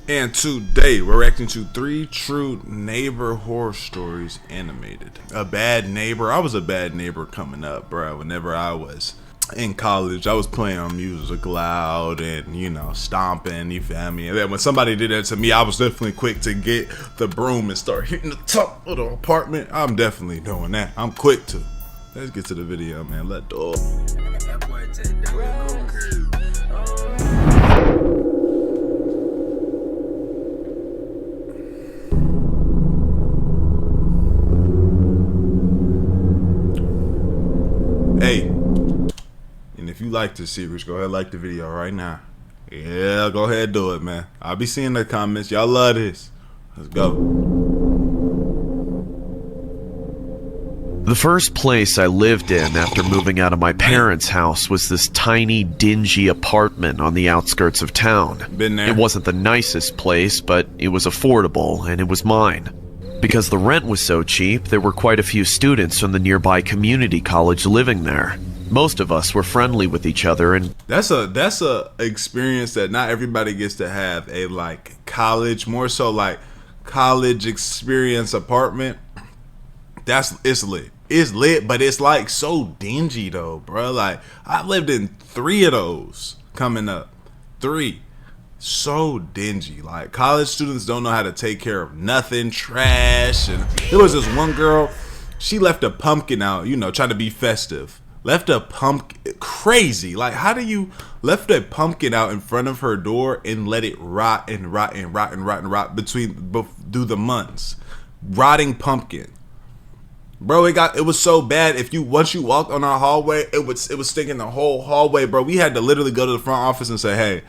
And today we're reacting to 3 true neighbor horror stories animated. A bad neighbor. I was a bad neighbor coming up, bro. Whenever I was in college, I was playing on music loud and, you know, stomping, you feel me? And then when somebody did that to me, I was definitely quick to get the broom and start hitting the top of the apartment. I'm definitely doing that. I'm quick to. Let's get to the video, man. Let's do it. Hey, and if you like this series, go ahead and like the video right now. Yeah, go ahead and do it, man. I'll be seeing the comments. Y'all love this. Let's go. The first place I lived in after moving out of my parents' house was this tiny, dingy apartment on the outskirts of town. Been there. It wasn't the nicest place, but it was affordable, and it was mine. Because the rent was so cheap, there were quite a few students from the nearby community college living there. Most of us were friendly with each other, and that's a experience that not everybody gets to have. A like college, more so like college experience apartment. It's lit. It's lit, but it's like so dingy though, bro. Like I've lived in 3 of those coming up. 3. So dingy. Like college students don't know how to take care of nothing, trash. And there was this one girl, she left a pumpkin out, you know, trying to be festive. Left a pumpkin, crazy. Like how do you left a pumpkin out in front of her door and let it rot and rot and rot and rot and rot through the months? Rotting pumpkin. Bro, it was so bad. Once you walked on our hallway, it was stinking the whole hallway, bro. We had to literally go to the front office and say, hey,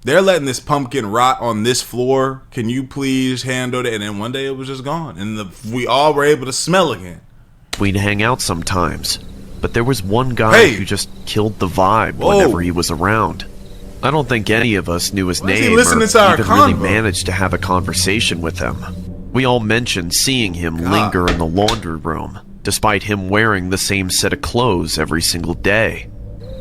they're letting this pumpkin rot on this floor. Can you please handle it? And then one day it was just gone. And we all were able to smell again. we'd hang out sometimes. But there was one guy who just killed the vibe whenever he was around. I don't think any of us knew his name or even really managed to have a conversation with him. We all mentioned seeing him linger in the laundry room, despite him wearing the same set of clothes every single day.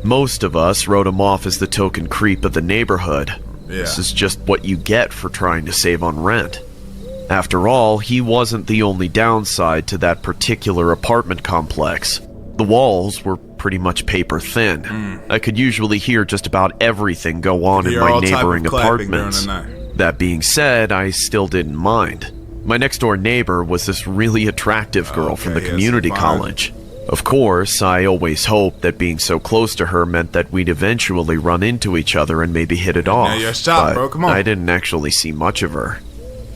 Most of us wrote him off as the token creep of the neighborhood. This is just what you get for trying to save on rent. After all, he wasn't the only downside to that particular apartment complex. The walls were pretty much paper thin. I could usually hear just about everything go on in my neighboring apartments. That being said, I still didn't mind. My next door neighbor was this really attractive girl from the community college. Of course, I always hoped that being so close to her meant that we'd eventually run into each other and maybe hit it off. But I didn't actually see much of her.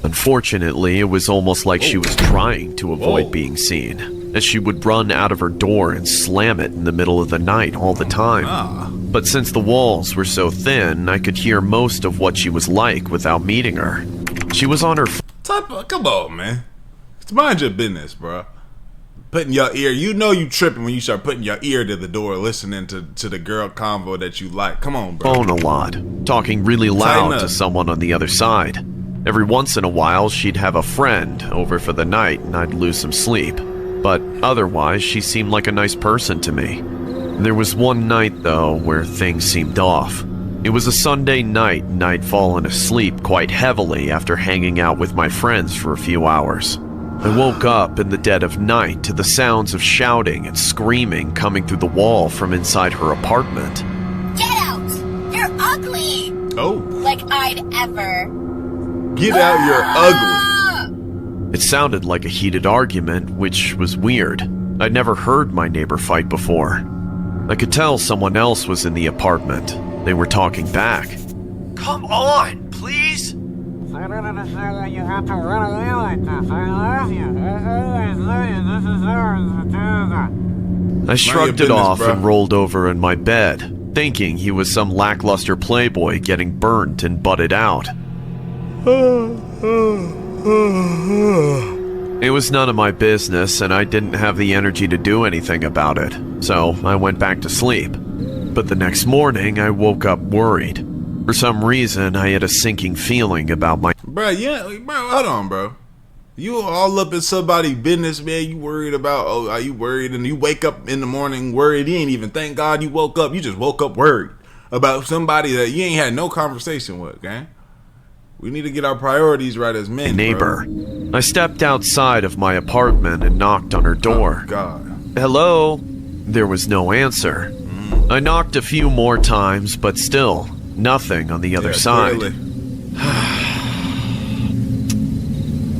Unfortunately, it was almost like she was trying to avoid being seen, as she would run out of her door and slam it in the middle of the night all the time. But since the walls were so thin, I could hear most of what she was like without meeting her. She was on her come on, man. Mind your business, bro. Putting your ear, you know you tripping when you start putting your ear to the door listening to the girl convo that you like. Come on, bro. Phone a lot, talking really loud to someone on the other side. Every once in a while, she'd have a friend over for the night and I'd lose some sleep. But otherwise, she seemed like a nice person to me. There was one night, though, where things seemed off. It was a Sunday night and I'd fallen asleep quite heavily after hanging out with my friends for a few hours. I woke up in the dead of night to the sounds of shouting and screaming coming through the wall from inside her apartment. Get out! You're ugly! Oh. Like I'd ever. Get out, you're ugly! It sounded like a heated argument, which was weird. I'd never heard my neighbor fight before. I could tell someone else was in the apartment. They were talking back. Come on, please! I don't understand that you have to run away like this. I love you. I always love you. This is ours to do that. I shrugged it off and rolled over in my bed, thinking he was some lackluster playboy getting burnt and butted out. It was none of my business, and I didn't have the energy to do anything about it, so I went back to sleep. But the next morning, I woke up worried. For some reason, I had a sinking feeling about my... Bro, hold on, bro. You all up in somebody's business, man. You worried about, are you worried? And you wake up in the morning worried. You ain't even thank God you woke up. You just woke up worried about somebody that you ain't had no conversation with, gang. We need to get our priorities right as men, neighbor. Bro. I stepped outside of my apartment and knocked on her door. Oh, God. Hello? There was no answer. I knocked a few more times, but still, nothing on the other side. Clearly.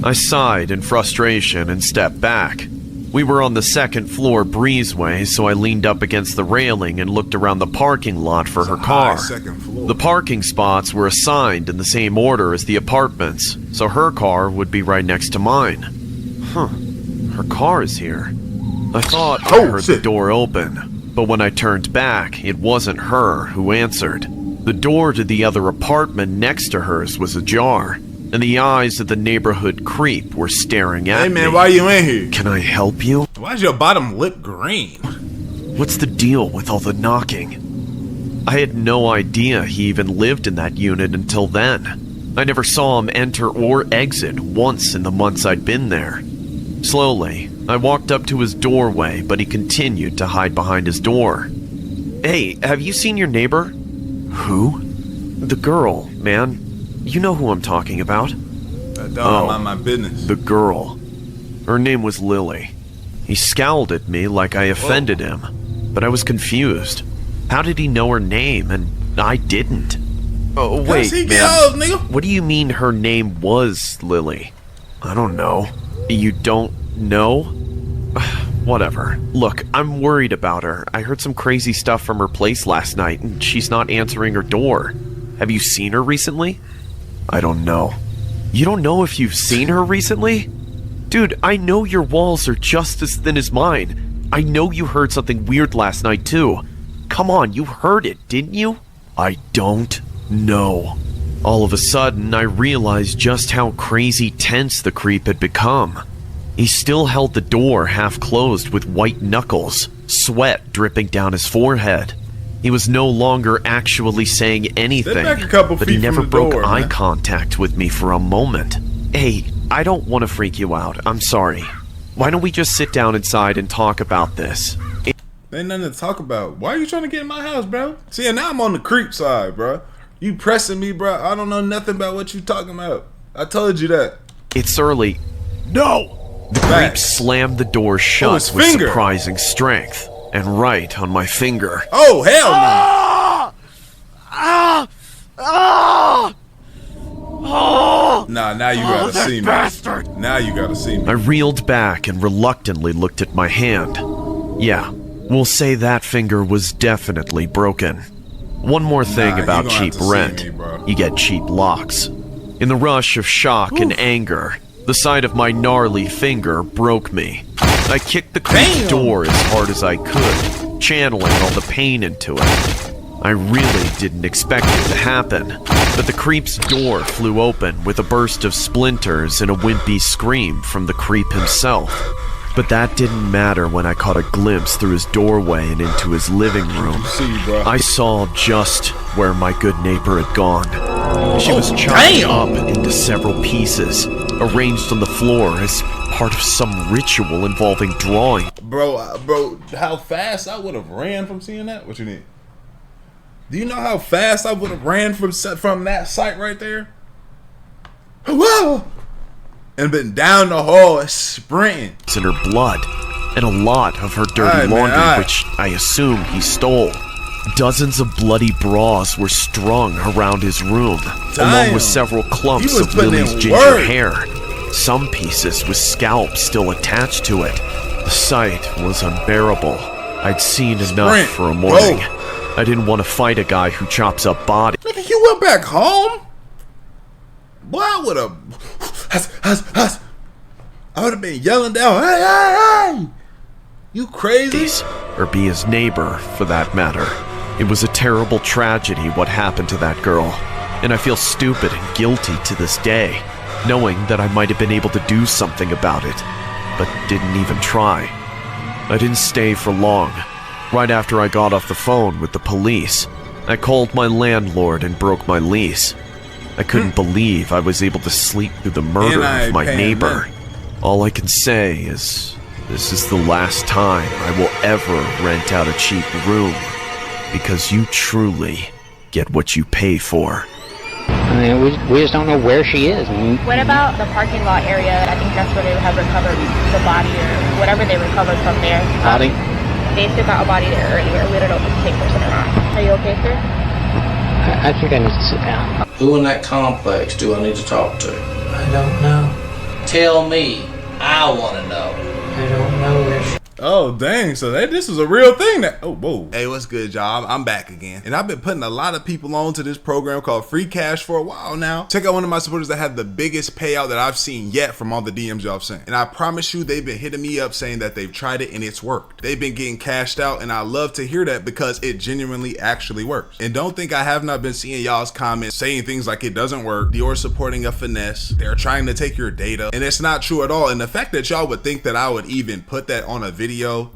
I sighed in frustration and stepped back. We were on the second floor breezeway, so I leaned up against the railing and looked around the parking lot for her car. Second floor. The parking spots were assigned in the same order as the apartments, so her car would be right next to mine. Her car is here. I thought I heard the door open, but when I turned back, it wasn't her who answered. The door to the other apartment next to hers was ajar, and the eyes of the neighborhood creep were staring at me. Hey man, why you in here? Can I help you? Why's your bottom lip green? What's the deal with all the knocking? I had no idea he even lived in that unit until then. I never saw him enter or exit once in the months I'd been there. Slowly, I walked up to his doorway, but he continued to hide behind his door. Hey, have you seen your neighbor? Who? The girl, man. You know who I'm talking about. I don't mind my business. The girl. Her name was Lily. He scowled at me like I offended him, but I was confused. How did he know her name and I didn't? Oh, wait, man. What do you mean her name was Lily? I don't know. You don't know? Whatever. Look, I'm worried about her. I heard some crazy stuff from her place last night, and she's not answering her door. Have you seen her recently? I don't know. You don't know if you've seen her recently? Dude, I know your walls are just as thin as mine. I know you heard something weird last night, too. Come on, you heard it, didn't you? I don't know. All of a sudden, I realized just how crazy tense the creep had become. He still held the door half closed with white knuckles, sweat dripping down his forehead. He was no longer actually saying anything, but he never broke eye contact with me for a moment. Hey, I don't want to freak you out. I'm sorry. Why don't we just sit down inside and talk about this? There ain't nothing to talk about. Why are you trying to get in my house, bro? See, and now I'm on the creep side, bro. You pressing me, bro. I don't know nothing about what you talking about. I told you that. It's early. No! The creep slammed the door shut with surprising strength, and right on my finger. Oh, hell no! Nah, now you gotta see me. Bastard. Now you gotta see me. I reeled back and reluctantly looked at my hand. Yeah, we'll say that finger was definitely broken. One more thing about cheap rent. You get cheap locks. In the rush of shock and anger, the sight of my gnarly finger broke me. I kicked the creep's door as hard as I could, channeling all the pain into it. I really didn't expect it to happen, but the creep's door flew open with a burst of splinters and a wimpy scream from the creep himself. But that didn't matter when I caught a glimpse through his doorway and into his living room. I saw just where my good neighbor had gone. She was chopped up into several pieces, arranged on the floor as part of some ritual involving drawing. Bro, how fast I would have ran from seeing that? What you need? Do you know how fast I would have ran from that site right there? Whoa! And been down the hall sprinting. In her blood, and a lot of her dirty laundry, which I assume he stole. Dozens of bloody bras were strung around his room, along with several clumps of Lily's ginger hair. Some pieces with scalp still attached to it. The sight was unbearable. I'd seen enough for a morning. I didn't want to fight a guy who chops up bodies. Nigga, you went back home? Boy, I would have... I would have been yelling down, hey! You crazy? Or be his neighbor, for that matter. It was a terrible tragedy what happened to that girl, and I feel stupid and guilty to this day, knowing that I might have been able to do something about it, but didn't even try. I didn't stay for long. Right after I got off the phone with the police, I called my landlord and broke my lease. I couldn't believe I was able to sleep through the murder of my neighbor. All I can say is, this is the last time I will ever rent out a cheap room, because you truly get what you pay for. mean, we just don't know where she is. What about the parking lot area? I think that's where they have recovered the body or whatever they recovered from there. Body? They took out a body there earlier. We don't know if it's the same person or not. Are you okay, sir? I think I need to sit down. Who in that complex do I need to talk to? I don't know. Tell me. I want to know. I don't know where she... Oh, dang. So this is a real thing. Whoa. Hey, what's good, y'all? I'm back again. And I've been putting a lot of people on to this program called Free Cash for a while now. Check out one of my supporters that had the biggest payout that I've seen yet from all the DMs y'all sent. And I promise you, they've been hitting me up saying that they've tried it and it's worked. They've been getting cashed out, and I love to hear that because it genuinely actually works. And don't think I have not been seeing y'all's comments saying things like it doesn't work, Dior supporting a finesse, they're trying to take your data, and it's not true at all. And the fact that y'all would think that I would even put that on a video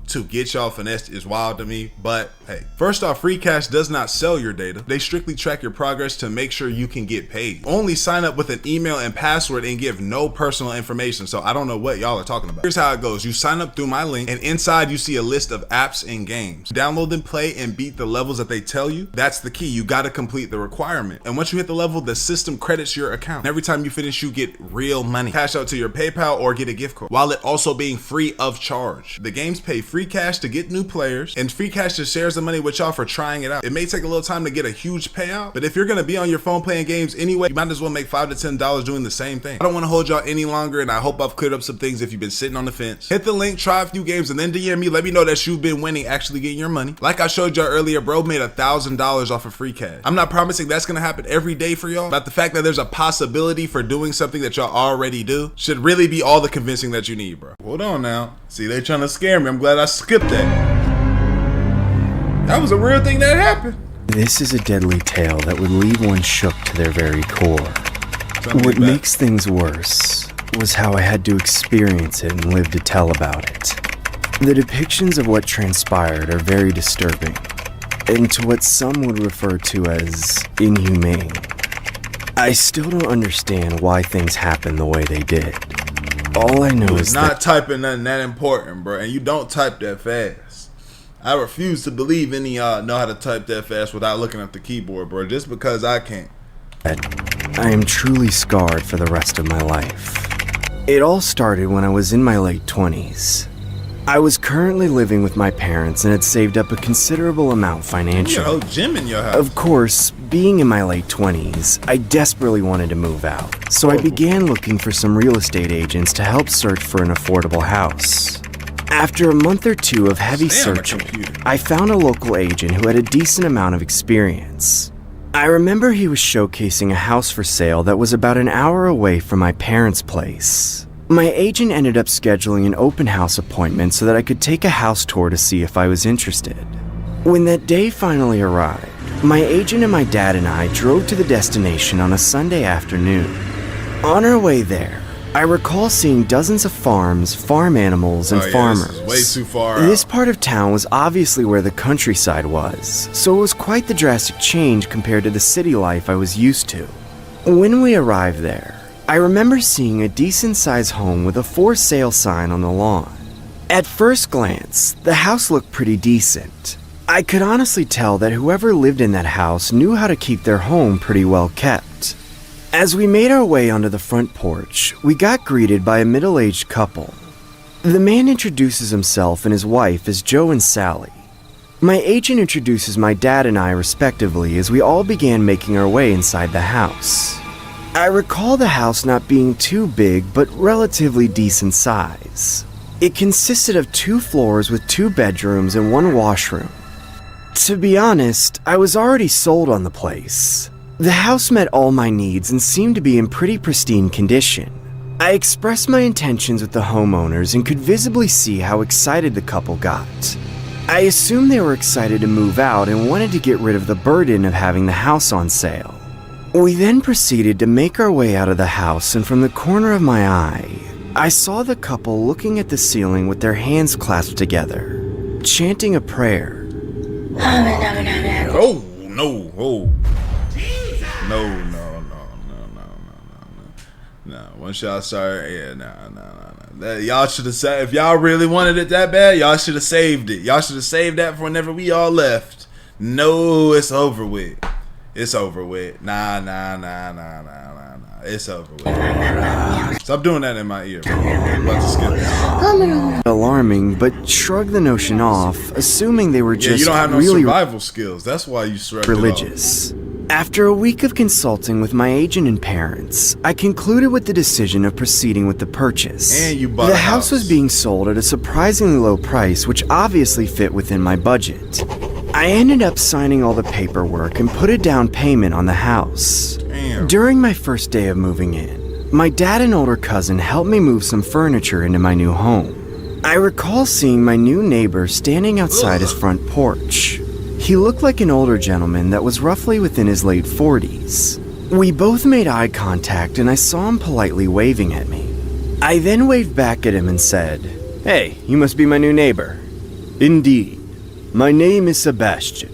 to get y'all finessed is wild to me. But hey, first off, Free Cash does not sell your data. They strictly track your progress to make sure you can get paid. Only sign up with an email and password and give no personal information. So I don't know what y'all are talking about. Here's how it goes. You sign up through my link, and inside you see a list of apps and games. Download and play and beat the levels that they tell you. That's the key. You got to complete the requirement. And once you hit the level, the system credits your account. And every time you finish, you get real money. Cash out to your PayPal or get a gift card, while it also being free of charge. The games pay Free Cash to get new players, and Free Cash just shares the money with y'all for trying it out. It may take a little time to get a huge payout, but if you're gonna be on your phone playing games anyway, you might as well make $5 to $10 doing the same thing. I don't want to hold y'all any longer, and I hope I've cleared up some things if you've been sitting on the fence. Hit the link, try a few games, and then DM me. Let me know that you've been winning, actually getting your money. Like I showed y'all earlier, bro made $1,000 off of Free Cash. I'm not promising that's gonna happen every day for y'all, but the fact that there's a possibility for doing something that y'all already do should really be all the convincing that you need, bro. Hold on now. See, they trying to scare me. I'm glad I skipped that. That was a real thing that happened. This is a deadly tale that would leave one shook to their very core. What makes things worse was how I had to experience it and live to tell about it. The depictions of what transpired are very disturbing, and to what some would refer to as inhumane. I still don't understand why things happened the way they did. All I know is not typing nothing that important, bro, and you don't type that fast. I refuse to believe any of y'all know how to type that fast without looking at the keyboard, bro, just because I can't. I am truly scarred for the rest of my life. It all started when I was in my late 20s. I was currently living with my parents and had saved up a considerable amount financially. You got a whole gym in your house. Of course, being in my late 20s, I desperately wanted to move out. So I began looking for some real estate agents to help search for an affordable house. After a month or two of heavy searching, I found a local agent who had a decent amount of experience. I remember he was showcasing a house for sale that was about an hour away from my parents' place. My agent ended up scheduling an open house appointment so that I could take a house tour to see if I was interested. When that day finally arrived, my agent and my dad and I drove to the destination on a Sunday afternoon. On our way there, I recall seeing dozens of farms, farm animals, and farmers. This is way too far This part of town was obviously where the countryside was, so it was quite the drastic change compared to the city life I was used to. When we arrived there, I remember seeing a decent-sized home with a for sale sign on the lawn. At first glance, the house looked pretty decent. I could honestly tell that whoever lived in that house knew how to keep their home pretty well kept. As we made our way onto the front porch, we got greeted by a middle-aged couple. The man introduces himself and his wife as Joe and Sally. My agent introduces my dad and I respectively as we all began making our way inside the house. I recall the house not being too big but relatively decent size. It consisted of 2 floors with 2 bedrooms and 1 washroom. To be honest, I was already sold on the place. The house met all my needs and seemed to be in pretty pristine condition. I expressed my intentions with the homeowners and could visibly see how excited the couple got. I assumed they were excited to move out and wanted to get rid of the burden of having the house on sale. We then proceeded to make our way out of the house, and from the corner of my eye, I saw the couple looking at the ceiling with their hands clasped together, chanting a prayer. Oh, no, oh. No. Once y'all start, no. Y'all should have said, if y'all really wanted it that bad, y'all should have saved it. Y'all should have saved that for whenever we all left. No, it's over with. It's over with. Nah. It's over with. Stop doing that in my ear, bro. I'm about to skip it. Alarming, but shrugged the notion off, assuming they were just you don't have no really survival skills. That's why you shrugged religious. it off. After a week of consulting with my agent and parents, I concluded with the decision of proceeding with the purchase. And you bought the a house was being sold at a surprisingly low price, which obviously fit within my budget. I ended up signing all the paperwork and put a down payment on the house. Damn. During my first day of moving in, my dad and older cousin helped me move some furniture into my new home. I recall seeing my new neighbor standing outside his front porch. He looked like an older gentleman that was roughly within his late 40s. We both made eye contact and I saw him politely waving at me. I then waved back at him and said, "Hey, you must be my new neighbor." "Indeed. My name is Sebastian,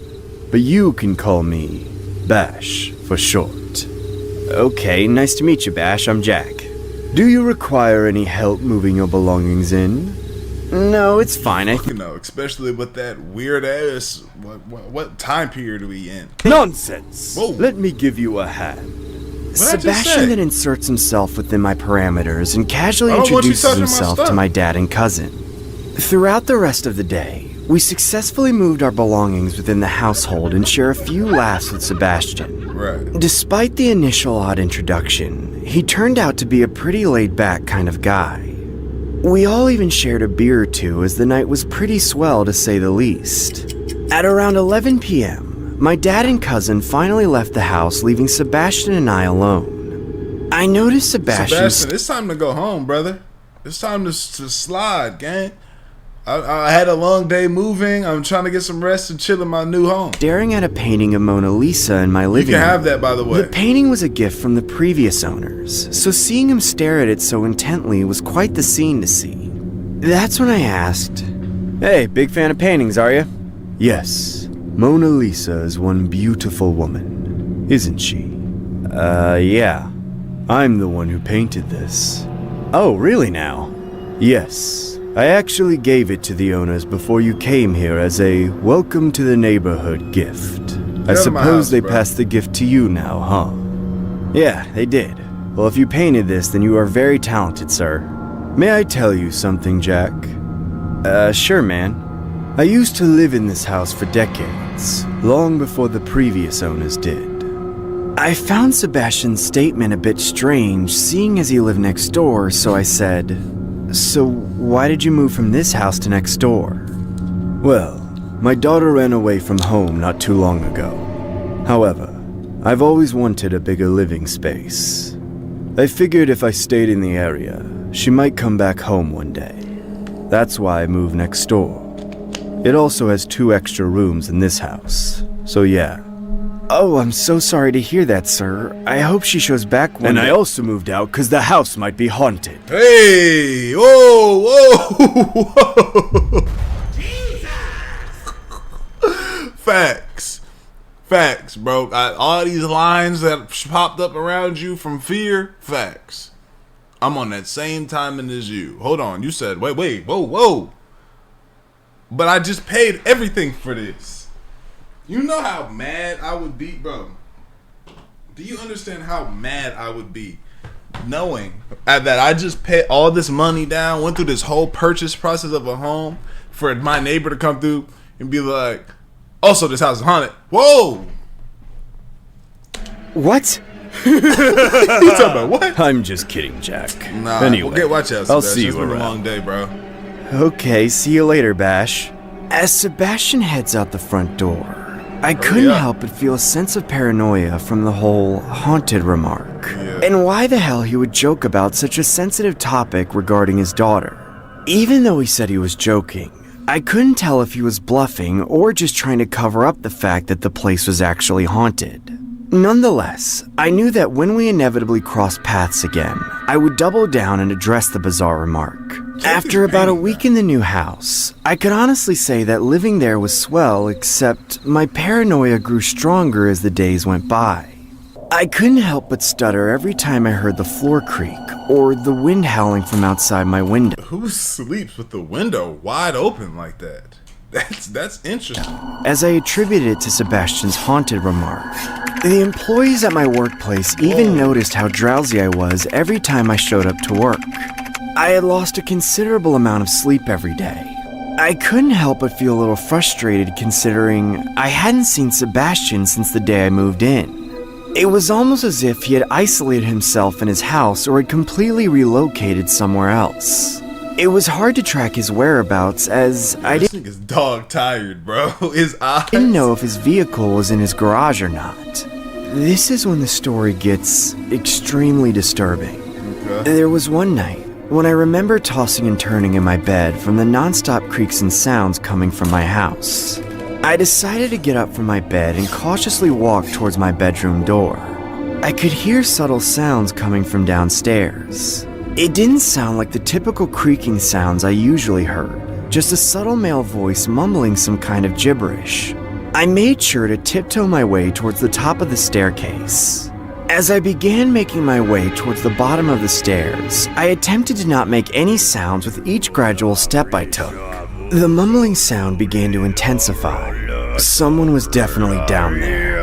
but you can call me Bash for short." "Okay, nice to meet you, Bash. I'm Jack. Do you require any help moving your belongings in?" "No, it's fine. I know, especially with that weird ass. What time period are we in? Nonsense. Whoa. Let me give you a hand." What'd I just Sebastian say? then inserts himself within my parameters and casually I don't want you introduces touching my himself stuff. to my dad and cousin. Throughout the rest of the day, we successfully moved our belongings within the household and share a few laughs with Sebastian. Right. Despite the initial odd introduction, he turned out to be a pretty laid-back kind of guy. We all even shared a beer or two as the night was pretty swell to say the least. At around 11 p.m., my dad and cousin finally left the house, leaving Sebastian and I alone. I noticed Sebastian, it's time to go home, brother. It's time to slide, gang. I had a long day moving. I'm trying to get some rest and chill in my new home. staring at a painting of Mona Lisa in my living You can room. have that, by the way. The painting was a gift from the previous owners, so seeing him stare at it so intently was quite the scene to see. That's when I asked, "Hey, big fan of paintings, are you?" "Yes, Mona Lisa is one beautiful woman, isn't she?" Yeah. I'm the one who painted this." "Oh, really now?" "Yes. I actually gave it to the owners before you came here as a welcome to the neighborhood gift. I Get out of my suppose house, they bro. passed the gift to you now, huh?" "Yeah, they did. Well, if you painted this, then you are very talented, sir. May I tell you something, Jack?" Sure, man. I used to live in this house for decades, long before the previous owners did." I found Sebastian's statement a bit strange, seeing as he lived next door, so I said, "So why did you move from this house to next door?" "Well, my daughter ran away from home not too long ago. However, I've always wanted a bigger living space. I figured if I stayed in the area, she might come back home one day. That's why I moved next door. It also has 2 extra rooms in this house, so yeah." "Oh, I'm so sorry to hear that, sir. I hope she shows back one day." "And I also moved out because the house might be haunted." Hey! Whoa! Facts, bro. All these lines that popped up around you from fear, facts. I'm on that same timing as you. Hold on, you said, wait, whoa. But I just paid everything for this. You know how mad I would be, bro. Do you understand how mad I would be knowing that I just paid all this money down, went through this whole purchase process of a home for my neighbor to come through and be like, "Also, this house is haunted." Whoa! What? You talking about what? I'm just kidding, Jack. Nah, anyway, watch out, I'll Sebastian. see you It's been around. a long day, bro. Okay, see you later, Bash. As Sebastian heads out the front door, I couldn't help but feel a sense of paranoia from the whole haunted remark. And why the hell he would joke about such a sensitive topic regarding his daughter. Even though he said he was joking, I couldn't tell if he was bluffing or just trying to cover up the fact that the place was actually haunted. Nonetheless, I knew that when we inevitably crossed paths again, I would double down and address the bizarre remark. After about a week in the new house, I could honestly say that living there was swell, except my paranoia grew stronger as the days went by. I couldn't help but stutter every time I heard the floor creak or the wind howling from outside my window. Who sleeps with the window wide open like that? That's interesting. As I attributed it to Sebastian's haunted remark, The employees at my workplace even noticed how drowsy I was every time I showed up to work. I had lost a considerable amount of sleep every day. I couldn't help but feel a little frustrated considering I hadn't seen Sebastian since the day I moved in. It was almost as if he had isolated himself in his house or had completely relocated somewhere else. It was hard to track his whereabouts as I This nigga's dog tired, bro. His eyes. didn't know if his vehicle was in his garage or not. This is when the story gets extremely disturbing. Okay. There was one night when I remember tossing and turning in my bed from the nonstop creaks and sounds coming from my house. I decided to get up from my bed and cautiously walk towards my bedroom door. I could hear subtle sounds coming from downstairs. It didn't sound like the typical creaking sounds I usually heard, just a subtle male voice mumbling some kind of gibberish. I made sure to tiptoe my way towards the top of the staircase. As I began making my way towards the bottom of the stairs, I attempted to not make any sounds with each gradual step I took. The mumbling sound began to intensify. Someone was definitely down there.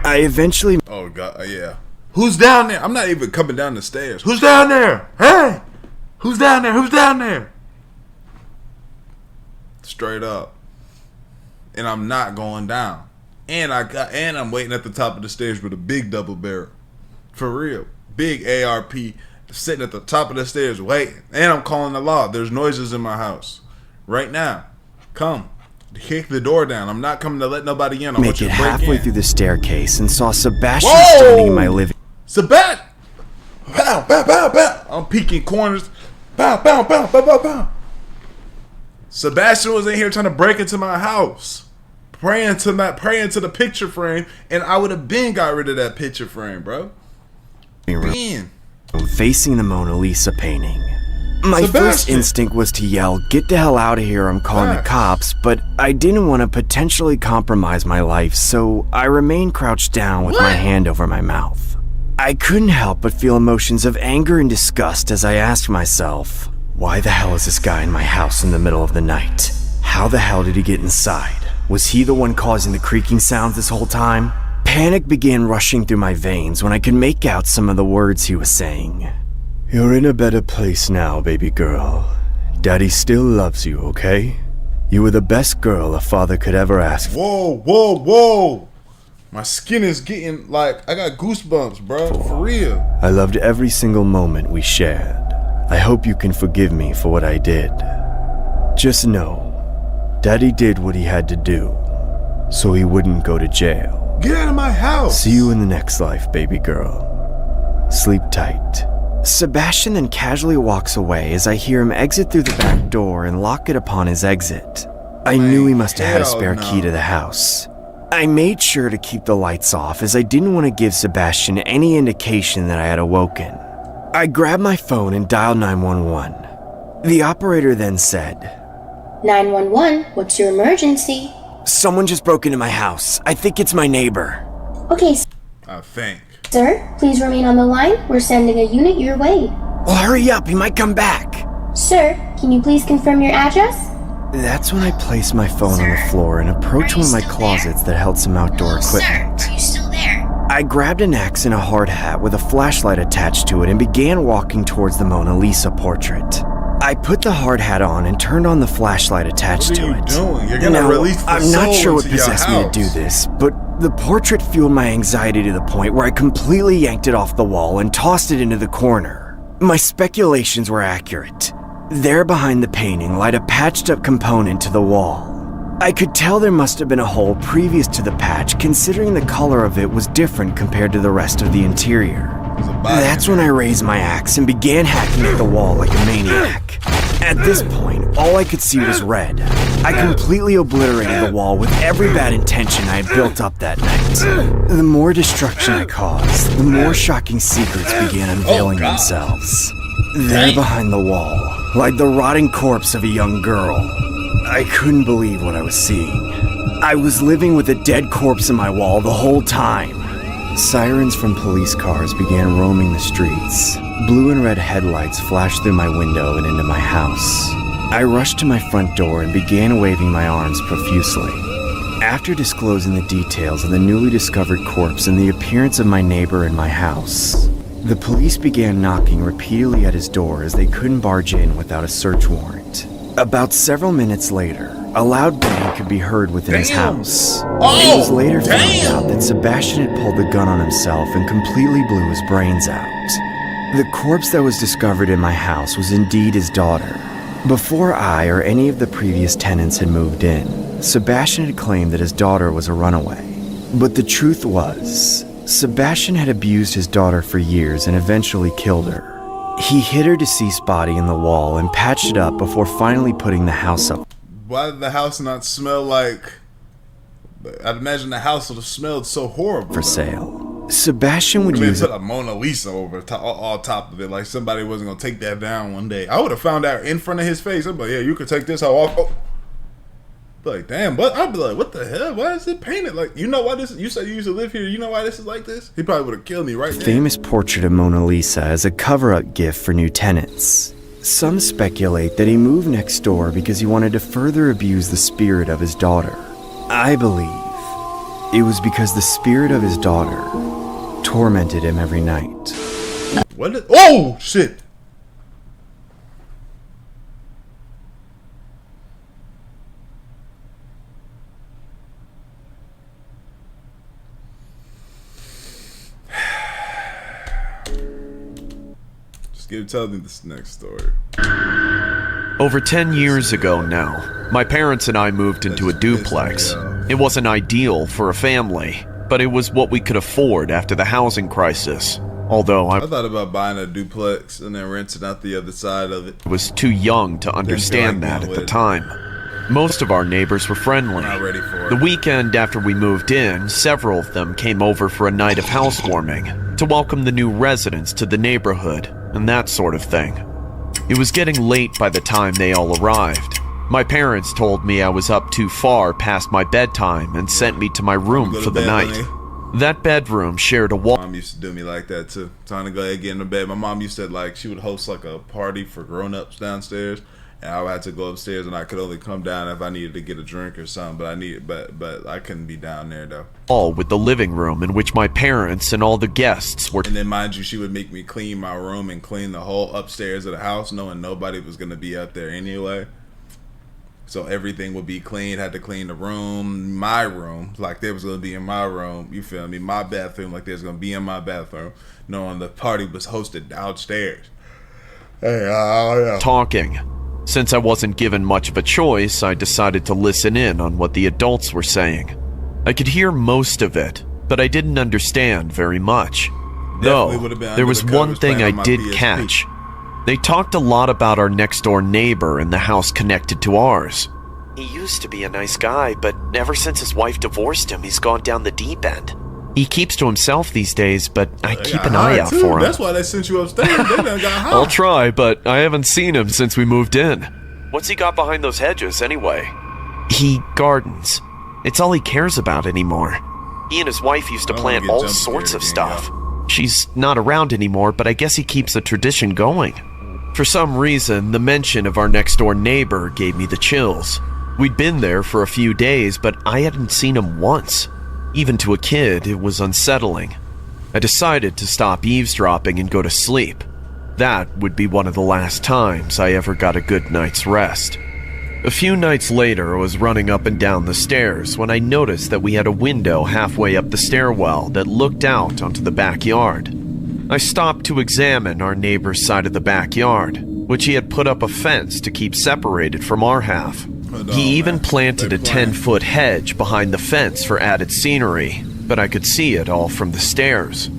I eventually... Oh, God, yeah. Who's down there? I'm not even coming down the stairs. Who's down there? Hey! Who's down there? Who's down there? Straight up. And I'm not going down. And I'm waiting at the top of the stairs with a big double barrel. For real. Big ARP sitting at the top of the stairs waiting. And I'm calling the law. There's noises in my house. Right now. Come. Kick the door down. I'm not coming to let nobody in. I make it halfway through the staircase and saw Sebastian Whoa! standing in my living. Sebastian! Bow, bow, bow, bow. I'm peeking corners. Bow, bow, bow, bow, bow, bow. Sebastian was in here trying to break into my house. Praying to the picture frame, and I would have been got rid of that picture frame, bro. Been. Facing the Mona Lisa painting. My Sebastian. first instinct was to yell, "Get the hell out of here, I'm calling the cops," but I didn't want to potentially compromise my life, so I remained crouched down with my hand over my mouth. I couldn't help but feel emotions of anger and disgust as I asked myself, why the hell is this guy in my house in the middle of the night? How the hell did he get inside? Was he the one causing the creaking sounds this whole time? Panic began rushing through my veins when I could make out some of the words he was saying. "You're in a better place now, baby girl. Daddy still loves you, okay? You were the best girl a father could ever ask for." Whoa, whoa, whoa. My skin is getting like, I got goosebumps, bro. For real. "I loved every single moment we shared. I hope you can forgive me for what I did. Just know, Daddy did what he had to do, so he wouldn't go to jail. Get out of my house. See you in the next life, baby girl. Sleep tight." Sebastian then casually walks away as I hear him exit through the back door and lock it upon his exit. I knew he must have had a spare key to the house. I made sure to keep the lights off as I didn't want to give Sebastian any indication that I had awoken. I grabbed my phone and dialed 911. The operator then said, 911, what's your emergency? "Someone just broke into my house. I think it's my neighbor." Okay, I think. sir, please remain on the line. We're sending a unit your way. "Well, hurry up, he might come back." Sir, can you please confirm your address? That's when I placed my phone on the floor and approached one of my closets that held some outdoor equipment. Sir, are you still there? I grabbed an axe and a hard hat with a flashlight attached to it and began walking towards the Mona Lisa portrait. I put the hard hat on and turned on the flashlight attached to it. What are you doing? You're gonna release the I'm not soul sure what into your possessed me to do house. this, but the portrait fueled my anxiety to the point where I completely yanked it off the wall and tossed it into the corner. My speculations were accurate. There behind the painting lied a patched up component to the wall. I could tell there must have been a hole previous to the patch, considering the color of it was different compared to the rest of the interior. That's when I raised my axe and began hacking at the wall like a maniac. At this point, all I could see was red. I completely obliterated the wall with every bad intention I had built up that night. The more destruction I caused, the more shocking secrets began unveiling themselves. There behind the wall, like the rotting corpse of a young girl. I couldn't believe what I was seeing. I was living with a dead corpse in my wall the whole time. Sirens from police cars began roaming the streets. Blue and red headlights flashed through my window and into my house. I rushed to my front door and began waving my arms profusely. After disclosing the details of the newly discovered corpse and the appearance of my neighbor in my house, the police began knocking repeatedly at his door as they couldn't barge in without a search warrant. About several minutes later, a loud bang could be heard within his house. It was later found out that Sebastian had pulled the gun on himself and completely blew his brains out. The corpse that was discovered in my house was indeed his daughter. Before I or any of the previous tenants had moved in, Sebastian had claimed that his daughter was a runaway. But the truth was, Sebastian had abused his daughter for years and eventually killed her. He hid her deceased body in the wall and patched it up before finally putting the house up. Why did the house not smell like... I'd imagine the house would have smelled so horrible. For sale. Sebastian would use put a Mona Lisa over all top of it, like somebody wasn't gonna take that down one day. I would have found out in front of his face. I'd be like, yeah, you could take this off. Oh. Like, damn, but I'd be like, what the hell? Why is it painted like? You know why this? You said you used to live here. You know why this is like this? He probably would have killed me right there. Famous portrait of Mona Lisa as a cover-up gift for new tenants. Some speculate that he moved next door because he wanted to further abuse the spirit of his daughter. I believe it was because the spirit of his daughter tormented him every night. What? Oh shit! Tell me this next story. Over 10 years ago now, my parents and I moved into a duplex. It wasn't ideal for a family, but it was what we could afford after the housing crisis. Although I thought about buying a duplex and then renting out the other side of it. I was too young to understand that at the time. Most of our neighbors were friendly. Not ready for it. The weekend after we moved in, several of them came over for a night of housewarming to welcome the new residents to the neighborhood and that sort of thing. It was getting late by the time they all arrived. My parents told me I was up too far past my bedtime and sent me to my room for the night. That bedroom shared a wall. My mom used to do me like that too. Trying to go ahead and get into bed. My mom used to she would host like a party for grown-ups downstairs. And I had to go upstairs, and I could only come down if I needed to get a drink or something. But I couldn't be down there though. All with the living room in which my parents and all the guests were. And then, mind you, she would make me clean my room and clean the whole upstairs of the house, knowing nobody was gonna be up there anyway. So everything would be clean. Had to clean the room, my room, like they was gonna be in my room. You feel me? My bathroom, like they was gonna be in my bathroom, knowing the party was hosted downstairs. Hey, yeah. Talking. Since I wasn't given much of a choice, I decided to listen in on what the adults were saying. I could hear most of it, but I didn't understand very much. Though, there was one thing I did catch. They talked a lot about our next-door neighbor in the house connected to ours. He used to be a nice guy, but ever since his wife divorced him, he's gone down the deep end. He keeps to himself these days, but I keep an eye out for him. That's why they sent you upstairs. They done got high. I'll try, but I haven't seen him since we moved in. What's he got behind those hedges, anyway? He gardens. It's all he cares about anymore. He and his wife used to plant all sorts of stuff. She's not around anymore, but I guess he keeps the tradition going. For some reason, the mention of our next-door neighbor gave me the chills. We'd been there for a few days, but I hadn't seen him once. Even to a kid, it was unsettling. I decided to stop eavesdropping and go to sleep. That would be one of the last times I ever got a good night's rest. A few nights later, I was running up and down the stairs when I noticed that we had a window halfway up the stairwell that looked out onto the backyard. I stopped to examine our neighbor's side of the backyard, which he had put up a fence to keep separated from our half. He even planted a 10-foot hedge behind the fence for added scenery, but I could see it all from the stairs.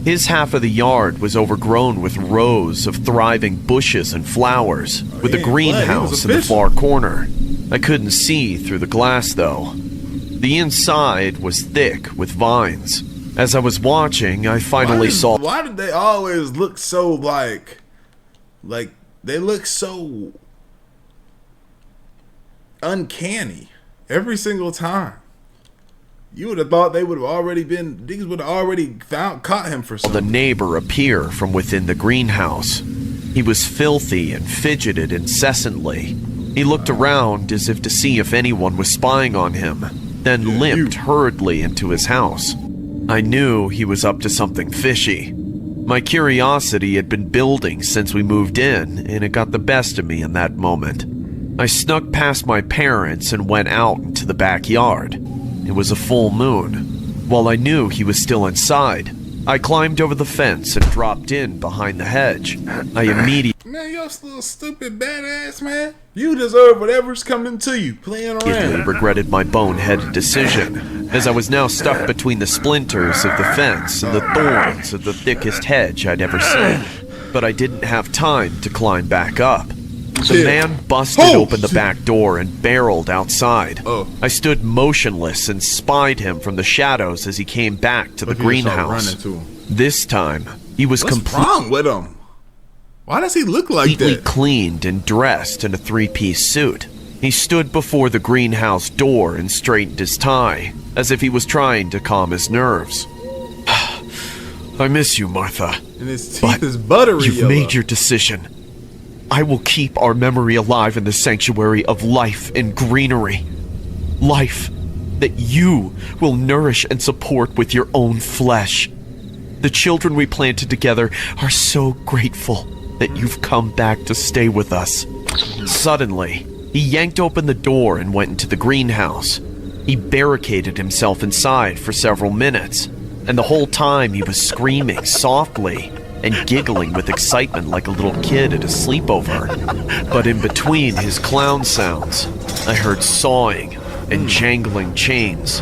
His half of the yard was overgrown with rows of thriving bushes and flowers, with a greenhouse in the far corner. I couldn't see through the glass, though. The inside was thick with vines. As I was watching, I finally saw... Why did they always look so like they look so uncanny every single time? You would have thought they would have already been, these would have already caught him for something. The neighbor appear from within the greenhouse. He was filthy and fidgeted incessantly. He looked around as if to see if anyone was spying on him. then limped hurriedly into his house. I knew he was up to something fishy. My curiosity had been building since we moved in, and it got the best of me in that moment. I snuck past my parents and went out into the backyard. It was a full moon. While I knew he was still inside, I climbed over the fence and dropped in behind the hedge. I immediately... Man, you're a little stupid badass, man. You deserve whatever's coming to you, playing around. regretted my boneheaded decision, as I was now stuck between the splinters of the fence and the thorns of the thickest hedge I'd ever seen. But I didn't have time to climb back up. The man busted open the back door and barreled outside. I stood motionless and spied him from the shadows as he came back to the greenhouse. This time, he was completely... What's wrong with him? Why does he look like that? Cleaned and dressed in a three-piece suit. He stood before the greenhouse door and straightened his tie, as if he was trying to calm his nerves. I miss you, Martha. And his teeth is buttery yellow. You've made your decision. I will keep our memory alive in the sanctuary of life and greenery. Life that you will nourish and support with your own flesh. The children we planted together are so grateful that you've come back to stay with us. Suddenly, he yanked open the door and went into the greenhouse. He barricaded himself inside for several minutes, and the whole time he was screaming softly and giggling with excitement like a little kid at a sleepover. But in between his clown sounds, I heard sawing and jangling chains.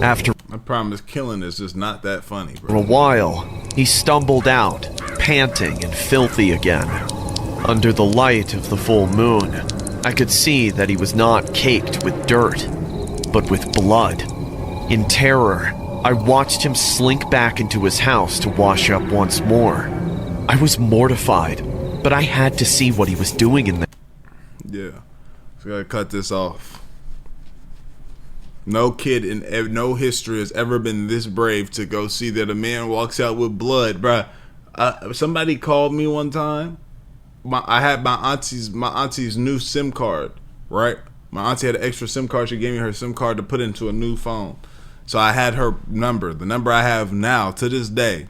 After I promise, killing is just not that funny, bro. For a while, he stumbled out, panting and filthy again. Under the light of the full moon, I could see that he was not caked with dirt, but with blood. In terror, I watched him slink back into his house to wash up once more. I was mortified, but I had to see what he was doing in there. Yeah, so I gotta cut this off. No kid in no history has ever been this brave to go see that a man walks out with blood, bruh. Somebody called me one time. I had my auntie's new SIM card, right? My auntie had an extra SIM card. She gave me her SIM card to put into a new phone. So I had her number, the number I have now to this day.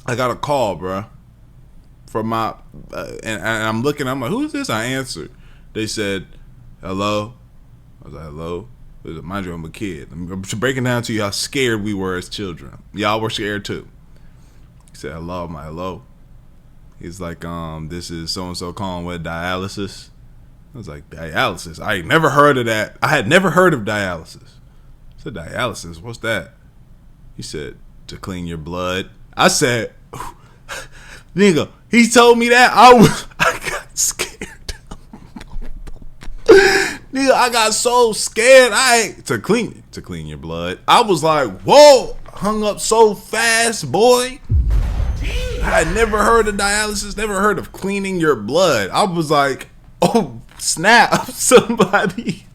I got a call, bruh, from my, and I'm looking, I'm like, who is this? I answered. They said, hello. I was like, hello. Mind you, I'm a kid. I'm breaking down to you how scared we were as children. Y'all were scared too. He said, hello. I'm like, hello. He's like, this is so-and-so calling with dialysis. I was like, dialysis? I ain't never heard of that. I had never heard of dialysis. I said, dialysis? What's that? He said, to clean your blood. I said, nigga, he told me that. I got scared. Nigga, I got so scared. To clean your blood. I was like, whoa, hung up so fast, boy. I had never heard of dialysis, never heard of cleaning your blood. I was like, oh, snap, somebody.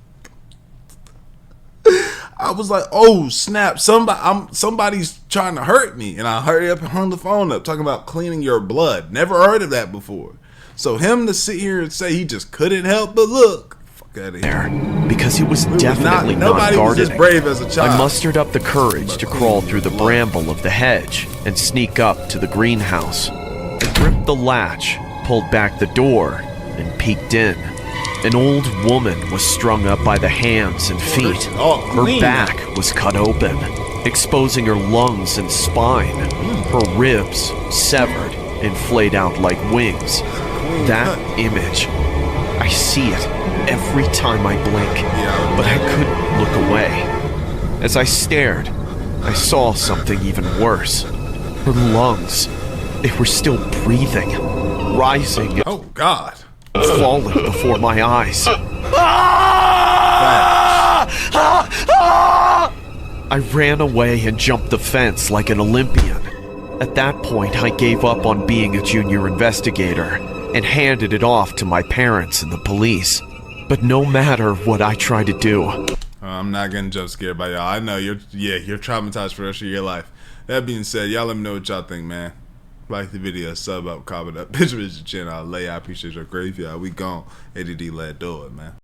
I was like, oh, snap, somebody's trying to hurt me. And I hurry up and hung the phone up, talking about cleaning your blood. Never heard of that before. So him to sit here and say he just couldn't help but look. Out of here. Because it was definitely not nobody was as brave as a child. I mustered up the courage to crawl through the bramble of the hedge and sneak up to the greenhouse. I gripped the latch, pulled back the door, and peeked in. An old woman was strung up by the hands and feet. Her back was cut open, exposing her lungs and spine. Her ribs severed and flayed out like wings. That image, I see it every time I blink, but I couldn't look away. As I stared, I saw something even worse. Her lungs, they were still breathing, rising. Oh, God. Falling before my eyes. I ran away and jumped the fence like an Olympian. At that point, I gave up on being a junior investigator and handed it off to my parents and the police. But no matter what I tried to do, I'm not getting jump scared by y'all. I know you're traumatized for the rest of your life. That being said, y'all let me know what y'all think, man. Like the video, sub up, comment up, bitch, your channel. I'll lay. I appreciate your graveyard. We gone. ADD, let do it, man.